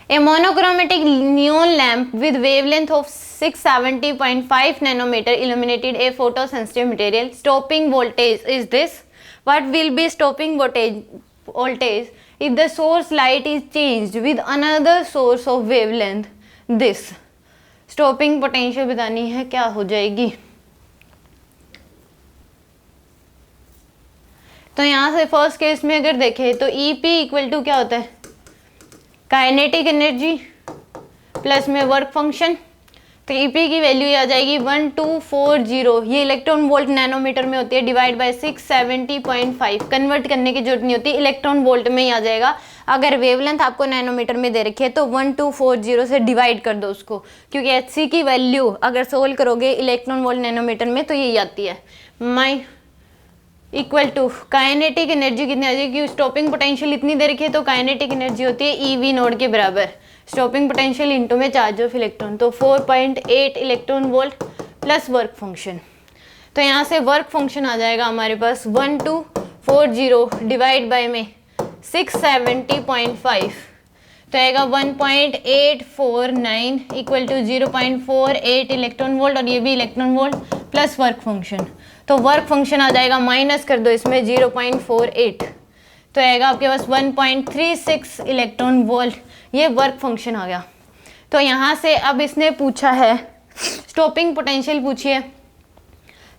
A monochromatic neon lamp with wavelength of 670.5 nanometer illuminated a photosensitive material. Stopping voltage is this. What will be stopping voltage if the source light is changed with another source of wavelength this. Stopping potential बतानी है, क्या हो जाएगी? तो यहाँ से first case में अगर देखें तो ई पी इक्वल टू क्या होता है, काइनेटिक एनर्जी प्लस में वर्क फंक्शन। तो ई पी की वैल्यू आ जाएगी 1240, ये इलेक्ट्रॉन वोल्ट नैनोमीटर में होती है, डिवाइड बाय 670.5। कन्वर्ट करने की जरूरत नहीं होती, इलेक्ट्रॉन वोल्ट में ही आ जाएगा। अगर वेवलेंथ आपको नैनोमीटर में दे रखी है तो 1240 से डिवाइड कर दो उसको, क्योंकि एच सी की वैल्यू अगर सोल्व करोगे इलेक्ट्रॉन वोल्ट नैनोमीटर में तो यही आती है। माई इक्वल टू काइनेटिक एनर्जी कितनी आ जाएगी, क्योंकि स्टॉपिंग पोटेंशियल इतनी दे रखी है तो काइनेटिक एनर्जी होती है ई वी नोड के बराबर, स्टॉपिंग पोटेंशियल इनटू में चार्ज ऑफ इलेक्ट्रॉन, तो 4.8 electron volt plus work function. तो यहाँ से वर्क फंक्शन आ जाएगा हमारे पास 1240 डिवाइड बाय में 670.5, तो आएगा 1.849 इक्वल टू 0.48 इलेक्ट्रॉन वोल्ट, और ये भी electron volt plus work function. तो वर्क फंक्शन आ जाएगा, माइनस कर दो इसमें 0.48, तो आएगा आपके पास 1.36 इलेक्ट्रॉन वोल्ट, ये वर्क फंक्शन आ गया। तो यहाँ से अब इसने पूछा है स्टॉपिंग पोटेंशियल पूछी है,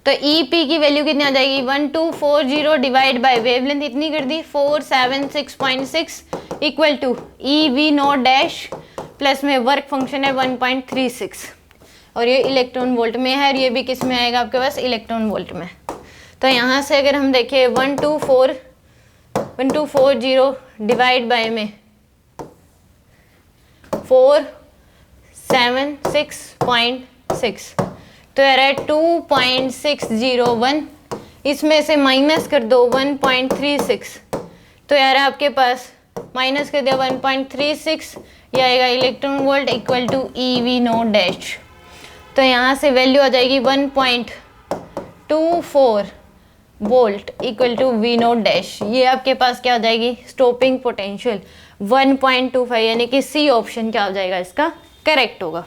तो ई पी की वैल्यू कितनी आ जाएगी, 1240 डिवाइड बाय वेवलेंथ इतनी कर दी 476.6 equal to E V naught dash plus में वर्क फंक्शन है 1.36, और ये इलेक्ट्रॉन वोल्ट में है, और ये भी किस में आएगा आपके पास, इलेक्ट्रॉन वोल्ट में। तो यहाँ से अगर हम देखें 1240 डिवाइड बाय में 476.6, तो यार है 2.601, इसमें से माइनस कर दो 1.36, तो यार आपके पास माइनस कर दिया 1.36, ये आएगा electron volt equal to E V naught dash. तो यहाँ से वैल्यू आ जाएगी 1.24 volt equal to V naught dash, ये आपके पास क्या आ जाएगी, स्टॉपिंग पोटेंशियल 1.25, यानी कि सी ऑप्शन क्या हो जाएगा इसका करेक्ट होगा।